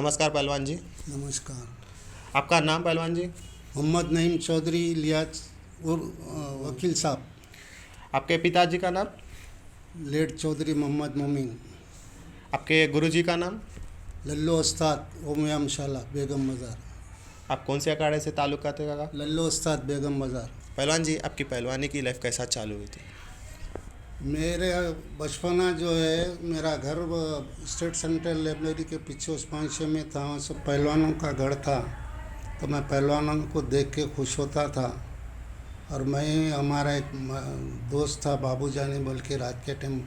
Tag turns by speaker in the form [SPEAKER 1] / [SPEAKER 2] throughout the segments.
[SPEAKER 1] नमस्कार पहलवान जी।
[SPEAKER 2] नमस्कार।
[SPEAKER 1] आपका नाम पहलवान जी?
[SPEAKER 2] मोहम्मद नईम चौधरी लियाज और वकील साहब।
[SPEAKER 1] आपके पिताजी का नाम?
[SPEAKER 2] लेट चौधरी मोहम्मद मोमीन।
[SPEAKER 1] आपके गुरुजी का नाम?
[SPEAKER 2] लल्लो उस्ताद ओमयामशाला बेगम बाज़ार।
[SPEAKER 1] आप कौन से अखाड़े से ताल्लुक़ रखते हैं काका?
[SPEAKER 2] लल्लो उस्ताद बेगम बाज़ार।
[SPEAKER 1] पहलवान जी, आपकी पहलवानी की लाइफ कैसा चालू हुई थी?
[SPEAKER 2] मेरे बचपना जो है, मेरा घर स्टेट सेंट्रल लाइब्रेरी के पीछे उस्मान शे में था। वहाँ सब पहलवानों का घर था, तो मैं पहलवानों को देख के खुश होता था। और मैं, हमारा एक दोस्त था बाबू जानी बोल के, रात के टाइम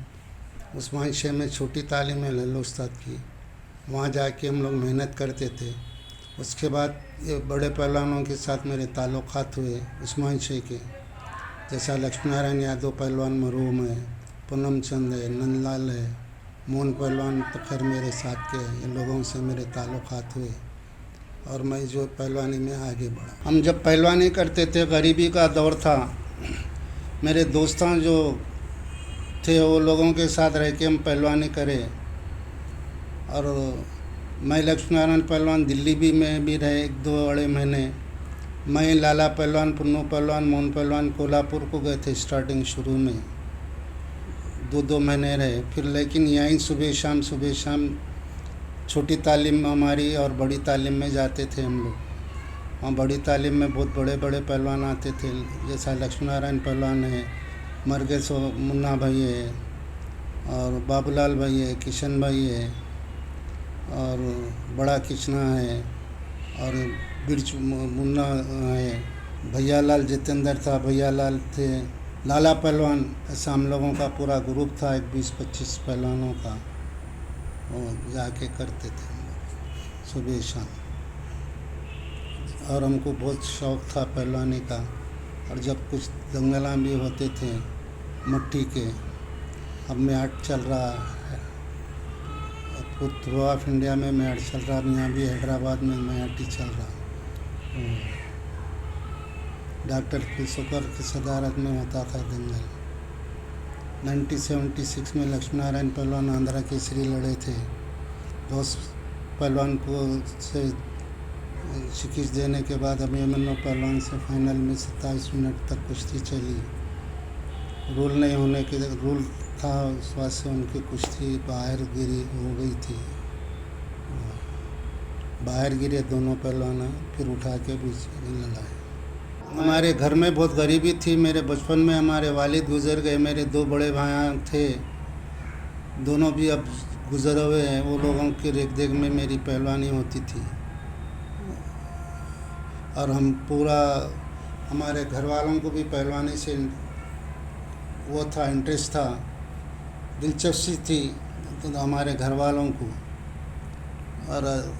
[SPEAKER 2] उस्मान शे में छोटी तालीम है लल्लो उस्ताद की, वहाँ जाके हम लोग मेहनत करते थे। उसके बाद ये बड़े पहलवानों के साथ मेरे ताल्लुकात हुए उस्मान शे के, जैसा लक्ष्मी नारायण यादव पहलवान मरहूम है, पूनम चंद है, नंदलाल है, मोहन पहलवान तो खैर मेरे साथ के हैं। इन लोगों से मेरे ताल्लुकात हुए और मैं जो पहलवानी में आगे बढ़ा। हम जब पहलवानी करते थे, गरीबी का दौर था, मेरे दोस्तों जो थे वो लोगों के साथ रह के हम पहलवानी करें। और मैं लक्ष्मी नारायण पहलवान दिल्ली में भी रहे 1-2 बड़े महीने। मैं लाला पहलवान, पुन्नू पहलवान, मोहन पहलवान कोल्हापुर को गए थे स्टार्टिंग शुरू में, 2-2 महीने रहे। फिर लेकिन यहीं सुबह शाम छोटी तालीम में हमारी और बड़ी तालीम में जाते थे हम लोग। वहाँ बड़ी तालीम में बहुत बड़े बड़े पहलवान आते थे, जैसा लक्ष्मी नारायण पहलवान है, मरगेश मुन्ना भाई है, और बाबूलाल भाई है, किशन भाई है, और बड़ा कृष्णा है, और बिरजू मुन्ना है, भैयालाल जितेंद्र था, भैयालाल थे, लाला पहलवान। ऐसा हम लोगों का पूरा ग्रुप था, एक 20-25 पहलवानों का। वो जाके करते थे हम लोग सुबह शाम। और हमको बहुत शौक़ था पहलवानी का। और जब कुछ दंगला भी होते थे मट्टी के, अब मैच चल रहा है, थ्रो ऑफ इंडिया में मैच चल रहा, यहाँ भी हैदराबाद में मैच ही चल रहा। डॉक्टर फिलसुकर की सदारत में होता था दंगल। 1976 में लक्ष्मी नारायण पहलवान आंध्रा केसरी लड़े थे। 2 पहलवान को से शिकस्त देने के बाद अभिमन्यु पहलवान से फाइनल में 27 मिनट तक कुश्ती चली। रूल नहीं होने के रूल था, उस वजह से उनकी कुश्ती बाहर गिरी हो गई थी। बाहर गिरे दोनों पहलवान, फिर उठा के बीच में लड़ाए। हमारे घर में बहुत गरीबी थी। मेरे बचपन में हमारे वालिद गुज़र गए। मेरे 2 बड़े भाई थे, दोनों भी अब गुज़रे हुए हैं। वो लोगों की रेख देख में मेरी पहलवानी होती थी। और हम पूरा, हमारे घर वालों को भी पहलवानी से वो था, इंटरेस्ट था, दिलचस्पी थी, तो हमारे घर वालों को, और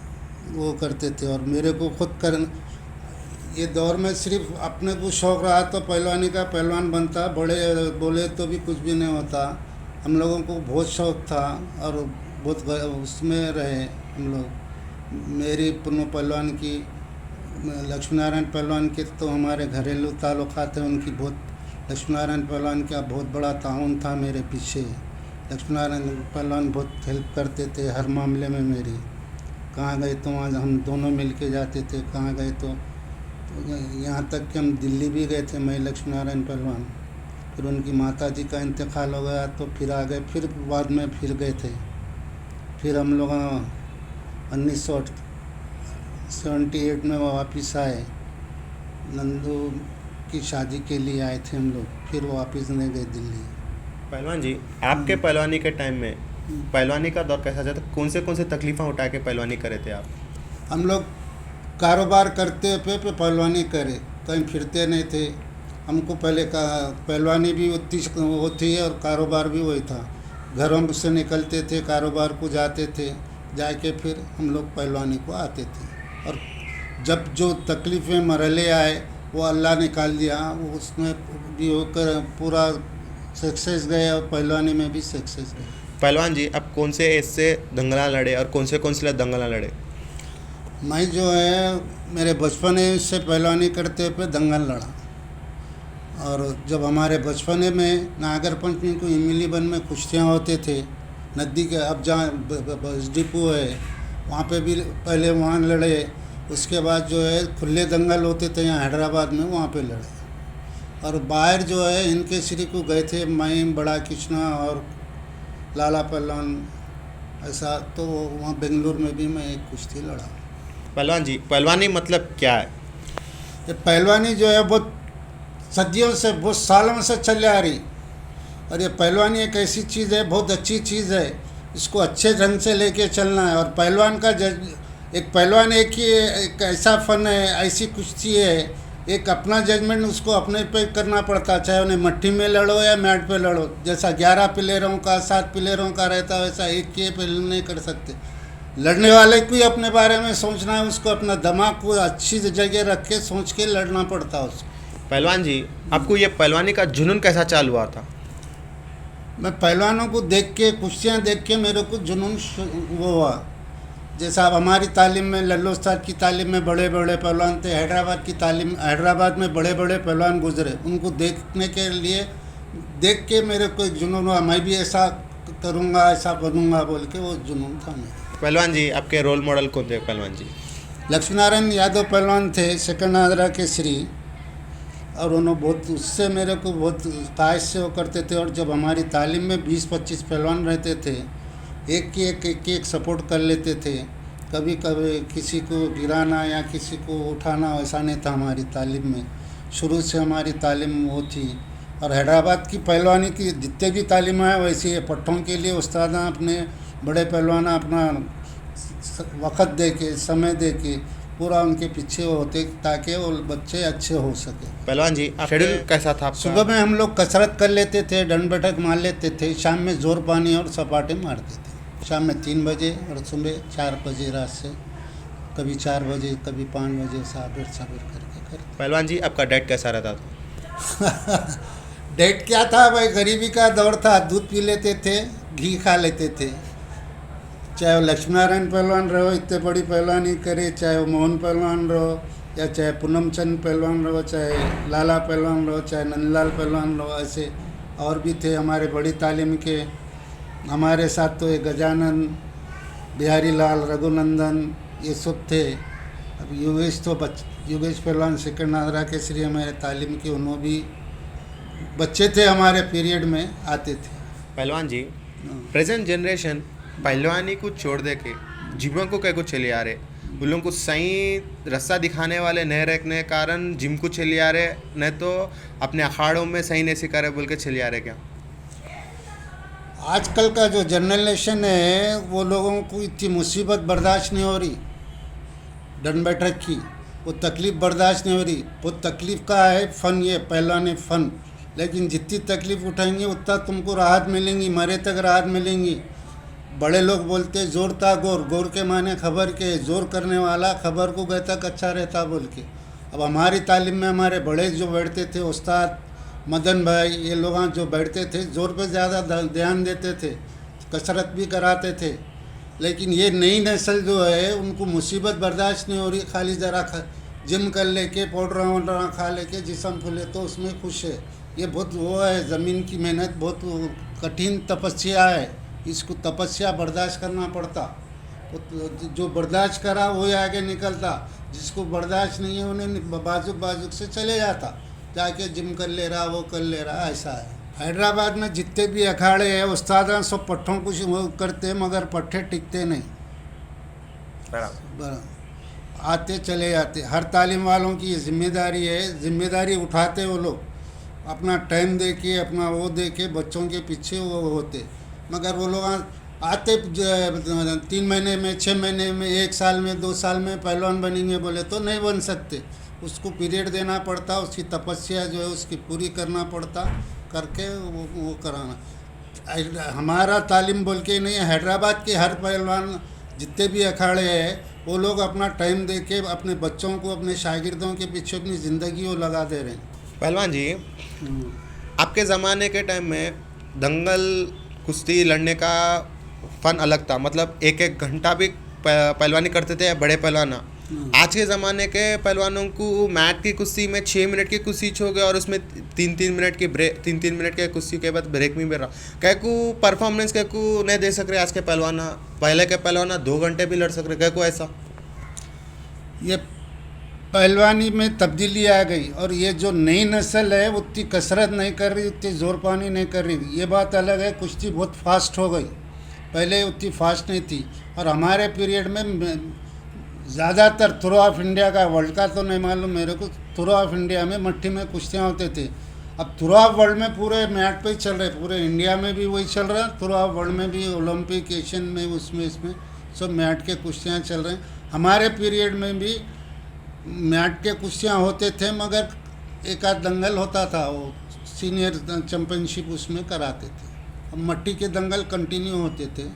[SPEAKER 2] वो करते थे। और मेरे को खुद ये दौर में सिर्फ अपने को शौक़ रहा तो पहलवानी का पहलवान बनता, बड़े बोले तो भी कुछ भी नहीं होता। हम लोगों को बहुत शौक़ था और बहुत उसमें रहे हम लोग। मेरी पुन्नू पहलवान की, लक्ष्मी नारायण पहलवान के तो हमारे घरेलू ताल्लुकात हैं उनकी बहुत। लक्ष्मी नारायण पहलवान का बहुत बड़ा ताउन था मेरे पीछे। लक्ष्मी नारायण पहलवान बहुत हेल्प करते थे हर मामले में मेरी। कहाँ गए तो वहाँ हम दोनों मिल के जाते थे, कहाँ गए तो यहाँ तक कि हम दिल्ली भी गए थे, मैं लक्ष्मी नारायण पहलवान। फिर उनकी माता जी का इंतकाल हो गया तो फिर आ गए, फिर बाद में फिर गए थे। फिर हम लोग 1978 में वापस आए, नंदू की शादी के लिए आए थे हम लोग, फिर वापस नहीं गए दिल्ली।
[SPEAKER 1] पहलवान जी, आपके पहलवानी के टाइम में पहलवानी का दौर कैसा था? कौन से तकलीफ़ें उठा के पहलवानी करे थे आप?
[SPEAKER 2] हम लोग कारोबार करते पे पहलवानी करे, कहीं फिरते नहीं थे। हमको पहले का पहलवानी भी उतनी होती है और कारोबार भी वही था। घरों से निकलते थे, कारोबार को जाते थे, जाके फिर हम लोग पहलवानी को आते थे। और जब जो तकलीफ़ें मरहले आए वो अल्लाह निकाल दिया, वो उसमें भी होकर पूरा सक्सेस गए और पहलवानी में भी सक्सेस गए।
[SPEAKER 1] पहलवान जी, आप कौन से एज से दंगला लड़े और कौन से दंगला लड़े?
[SPEAKER 2] मैं जो है, मेरे बचपने से पहलवानी करते पे दंगल लड़ा। और जब हमारे बचपने में नागर पंचमी को इमली बन में कुश्तियाँ होते थे, नदी के, अब जहाँ बस डिपो है वहाँ पे भी पहले वहाँ लड़े, उसके बाद जो है खुले दंगल होते थे यहाँ हैदराबाद में, वहाँ पे लड़े। और बाहर जो है इनके श्री को गए थे मैं, बड़ा कृष्णा और लाला पहलवान, ऐसा। तो वहाँ बेंगलुरु में भी मैं एक कुश्ती लड़ा।
[SPEAKER 1] पहलवान जी, पहलवानी मतलब क्या है?
[SPEAKER 2] ये पहलवानी जो है बहुत सदियों से, बहुत सालों से चली आ रही। और ये पहलवानी एक ऐसी चीज़ है, बहुत अच्छी चीज़ है, इसको अच्छे ढंग से लेके चलना है। और पहलवान का एक पहलवान एक ही एक ऐसा फन है, ऐसी कुश्ती है, एक अपना जजमेंट उसको अपने पे करना पड़ता, चाहे उन्हें मट्टी में लड़ो या मैट पे लड़ो। जैसा 11 प्लेयरों का 7 प्लेयरों का रहता है, वैसा एक के पे नहीं कर सकते। लड़ने वाले को ही अपने बारे में सोचना है, उसको अपना दिमाग को अच्छी जगह रख के सोच के लड़ना पड़ता है उसको।
[SPEAKER 1] पहलवान जी, आपको ये पहलवानी का जुनून कैसा चालू हुआ था?
[SPEAKER 2] मैं पहलवानों को देख के, कुश्तियाँ देख के मेरे को जुनून वो हुआ। जैसा अब हमारी तालीम में, लल्लू उस्ताद की तालीम में बड़े बड़े पहलवान थे, हैदराबाद में बड़े बड़े पहलवान गुजरे, उनको देखने के लिए देख के मेरे को एक जुनून हुआ, मैं भी ऐसा करूँगा, ऐसा बनूँगा बोल के वो जुनून था मेरा।
[SPEAKER 1] पहलवान जी, आपके रोल मॉडल कौन थे पहलवान जी?
[SPEAKER 2] लक्ष्मीनारायण यादव पहलवान थे, सेकंड आंध्रा के श्री। और उन्होंने बहुत, उससे मेरे को बहुत ख्वाहिश से वो करते थे। और जब हमारी तालीम में 20-25 पहलवान रहते थे, एक सपोर्ट कर लेते थे। कभी कभी किसी को गिराना या किसी को उठाना वैसा नहीं था हमारी तालीम में। शुरू से हमारी तालीम वो थी। और हैदराबाद की पहलवानी की जितने भी तालीम है वैसे है। पट्टों के लिए उस्ताद अपने बड़े पहलवान अपना वक़्त दे के, समय दे के पूरा उनके पीछे होते ताकि वो बच्चे अच्छे हो सके।
[SPEAKER 1] पहलवान जी, शेड्यूल कैसा था आपका?
[SPEAKER 2] सुबह में हम लोग कसरत कर लेते थे, दंड बैठक मार लेते थे, शाम में जोर पानी और सपाटे मारते थे। शाम में 3 बजे और सुबह 4 बजे, रात से कभी 4 बजे कभी 5 बजे, साबिर करके करते।
[SPEAKER 1] पहलवान जी, आपका डाइट कैसा रहता था?
[SPEAKER 2] डेट क्या था भाई, गरीबी का दौर था, दूध पी लेते थे, घी खा लेते थे। चाहे वो लक्ष्मीनारायण पहलवान रहो, इतने बड़ी पहलवानी करे, चाहे वो मोहन पहलवान रहो, या चाहे पूनम चंद पहलवान रहो, चाहे लाला पहलवान रहो, चाहे नंदलाल पहलवान रहो, ऐसे और भी थे हमारे बड़ी तालीम के। हमारे साथ तो ये गजानन, बिहारी लाल, रघुनंदन, ये सब थे। अब योगेश पहलवान सेकंड आंध्रा के श्री हमारे तालीम के, उन्होंने भी बच्चे थे हमारे पीरियड में आते थे।
[SPEAKER 1] पहलवान जी, प्रेजेंट जनरेशन पहलवानी को छोड़ दे के जिमों को क्या कुछ चले आ रहे, उन लोगों को सही रास्ता दिखाने वाले नहीं रखने कारण जिम को चले आ रहे, नहीं तो अपने अखाड़ों में सही नहीं सिखा रहे बोल के चले आ रहे क्या?
[SPEAKER 2] आजकल का जो जनरेशन है वो लोगों को इतनी मुसीबत बर्दाश्त नहीं हो रही, दंड बैठक की वो तकलीफ़ बर्दाश्त नहीं हो रही। वो तकलीफ़ का है फ़न, ये पहलवानी फ़न। लेकिन जितनी तकलीफ़ उठाएंगे उतना तुमको राहत मिलेंगी, मरे तक राहत मिलेंगी। बड़े लोग बोलते जोर था गौर, गौर के माने खबर के, जोर करने वाला खबर को गए तक अच्छा रहता बोल के। अब हमारी तालीम में हमारे बड़े जो बैठते थे, उस्ताद मदन भाई, ये लोग जो बैठते थे जोर पे ज़्यादा ध्यान देते थे, कसरत भी कराते थे। लेकिन ये नई नस्ल जो है उनको मुसीबत बर्दाश्त नहीं हो रही, खाली ज़रा जिम कर लेके पाउडर वाउडर खा लेके जिस्म फूले तो उसमें खुश है। ये बहुत वो है, ज़मीन की मेहनत बहुत कठिन तपस्या है, इसको तपस्या बर्दाश्त करना पड़ता। जो बर्दाश्त करा वही आगे निकलता, जिसको बर्दाश्त नहीं है उन्हें बाजुक से चले जाता, जाके जिम कर ले रहा, वो कर ले रहा, ऐसा है। हैदराबाद में जितने भी अखाड़े हैं उस्ताद सब पट्ठों को वो करते मगर पट्ठे टिकते नहीं, बराबर आते चले जाते। हर तालीम वालों की ये जिम्मेदारी है, जिम्मेदारी उठाते वो लोग, अपना टाइम दे के, अपना वो दे के बच्चों के पीछे वो होते। मगर वो लोग आते 3 महीने में, 6 महीने में, 1 साल में, 2 साल में पहलवान बनेंगे बोले तो नहीं बन सकते। उसको पीरियड देना पड़ता, उसकी तपस्या जो है उसकी पूरी करना पड़ता, करके वो कराना। हमारा तालीम बोल के नहीं, हैदराबाद के हर पहलवान जितने भी अखाड़े हैं वो लोग अपना टाइम दे के अपने बच्चों को, अपने शागिर्दों के पीछे अपनी ज़िंदगी वो लगा दे रहे हैं।
[SPEAKER 1] पहलवान जी, आपके ज़माने के टाइम में दंगल कुश्ती लड़ने का फ़न अलग था, मतलब 1-1 घंटा भी पहलवानी करते थे बड़े पहलवान। आज के ज़माने के पहलवानों को मैट की कुश्ती में 6 मिनट की कुश्ती छोगे और उसमें 3-3 मिनट की ब्रेक, 3-3 मिनट के कुश्ती के बाद ब्रेक में भी रहा कह को परफॉर्मेंस कह को नहीं दे सक रहे आज के पहलवाना। पहले के पहलवाना 2 घंटे भी लड़ सक रहे, कह को ऐसा
[SPEAKER 2] ये पहलवानी में तब्दीली आ गई और ये जो नई नस्ल है उतनी कसरत नहीं कर रही, उतनी जोर पानी नहीं कर रही। ये बात अलग है, कुश्ती बहुत फास्ट हो गई, पहले उतनी फास्ट नहीं थी। और हमारे पीरियड में ज़्यादातर थ्रो ऑफ इंडिया का, वर्ल्ड का तो नहीं मालूम मेरे को, थ्रो ऑफ इंडिया में मट्टी में कुश्तियाँ होते थे। अब थ्रो ऑफ वर्ल्ड में पूरे मैट पे ही चल रहे, पूरे इंडिया में भी वही चल रहा है, थ्रो ऑफ वर्ल्ड में भी, ओलंपिक, एशियन में, उसमें इसमें सब मैट के कुश्तियाँ चल रहे हैं। हमारे पीरियड में भी मैट के कुश्तियाँ होते थे, मगर एक आध दंगल होता था, वो सीनियर चैम्पियनशिप उसमें कराते थे। अब मट्टी के दंगल कंटिन्यू होते थे,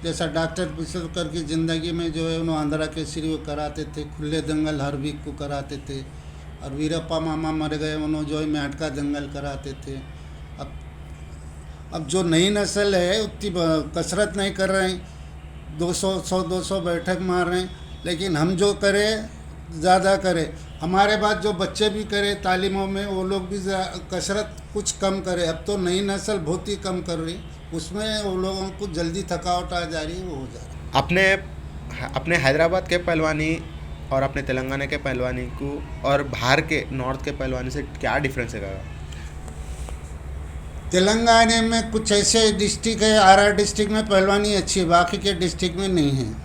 [SPEAKER 2] जैसा डॉक्टर पिसलकर की ज़िंदगी में जो है उन्होंने आंध्रा केसरी वो कराते थे, खुले दंगल हर वीक को कराते थे। और वीरप्पा मामा मर गए, उन्होंने जो है मैट का दंगल कराते थे। अब जो नई नस्ल है उतनी कसरत नहीं कर रहे हैं, 200 बैठक मार रहे हैं, लेकिन हम जो करें ज़्यादा करें। हमारे बाद जो बच्चे भी करें तालीमों में, वो लोग भी कसरत कुछ कम करें। अब तो नई नस्ल बहुत ही कम कर रही, उसमें वो लोगों को जल्दी थकावट आ जा रही है, वो हो जा रही है।
[SPEAKER 1] अपने हैदराबाद के पहलवानी और अपने तेलंगाना के पहलवानी को और बाहर के नॉर्थ के पहलवानी से क्या डिफरेंस है?
[SPEAKER 2] तेलंगाना में कुछ ऐसे डिस्ट्रिक्ट है, आरा डिस्ट्रिक्ट में पहलवानी अच्छी है, बाकी के डिस्ट्रिक्ट में नहीं है।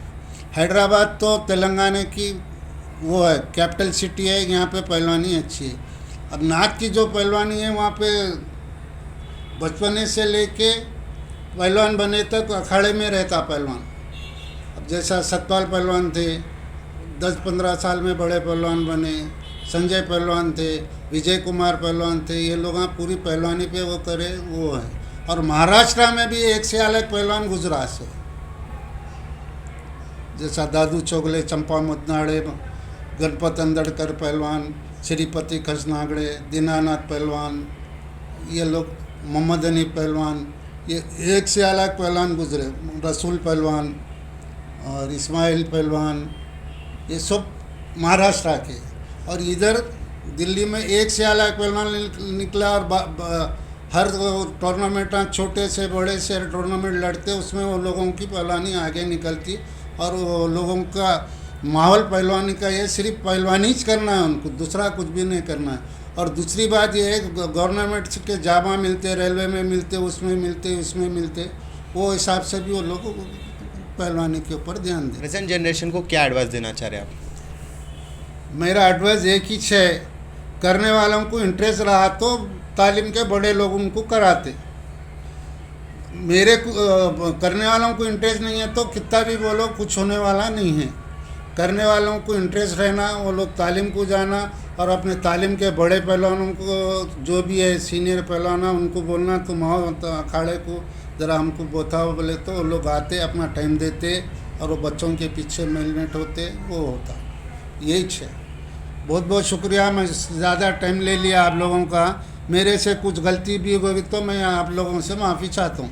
[SPEAKER 2] हैदराबाद तो तेलंगाना की वो है, कैपिटल सिटी है, यहाँ पे पहलवानी अच्छी है। अब नॉर्थ की जो पहलवानी है वहाँ पे बचपने से लेके पहलवान बने तक अखाड़े में रहता पहलवान। अब जैसा सतपाल पहलवान थे, 10-15 साल में बड़े पहलवान बने, संजय पहलवान थे, विजय कुमार पहलवान थे, ये लोग पूरी पहलवानी पे वो करे, वो है। और महाराष्ट्र में भी एक से अलग पहलवान गुजरात से, जैसा दादू चोगले, चंपा मुदनाड़े, गणपत अंदड़कर पहलवान, श्रीपति खसनागड़े, दीनानाथ पहलवान, ये लोग, मोहम्मद अनी पहलवान, ये एक से अलग पहलवान गुजरे। रसूल पहलवान और इस्माइल पहलवान, ये सब महाराष्ट्र के। और इधर दिल्ली में एक से अलग पहलवान निकला, और हर टूर्नामेंट, छोटे से बड़े से टूर्नामेंट लड़ते, उसमें वो लोगों की पहलवानी आगे निकलती। और वो लोगों का माहौल पहलवानी का ये सिर्फ पहलवानी ही करना है, उनको दूसरा कुछ भी नहीं करना है। और दूसरी बात ये है, गवर्नमेंट के जामा मिलते, रेलवे में मिलते, उसमें मिलते, वो हिसाब से भी वो लोग पहलवानी के ऊपर ध्यान दें।
[SPEAKER 1] प्रेजेंट जनरेशन को क्या एडवाइस देना चाह रहे हैं आप?
[SPEAKER 2] मेरा एडवाइस एक ही है, करने वालों को इंटरेस्ट रहा तो तालीम के बड़े लोग उनको कराते। मेरे करने वालों को इंटरेस्ट नहीं है तो कितना भी बोलो कुछ होने वाला नहीं है। करने वालों को इंटरेस्ट रहना, वो लोग तालीम को जाना, और अपने तालीम के बड़े पहलवानों को, जो भी है सीनियर पहलवान, उनको बोलना तुम आओ अखाड़े को ज़रा हमको बताओ, बोले तो वो लोग आते, अपना टाइम देते, और वो बच्चों के पीछे मेहनत होते, वो होता। यही है। बहुत बहुत शुक्रिया, मैं ज़्यादा टाइम ले लिया आप लोगों का। मेरे से कुछ गलती भी होगी तो मैं आप लोगों से माफ़ी चाहता हूँ।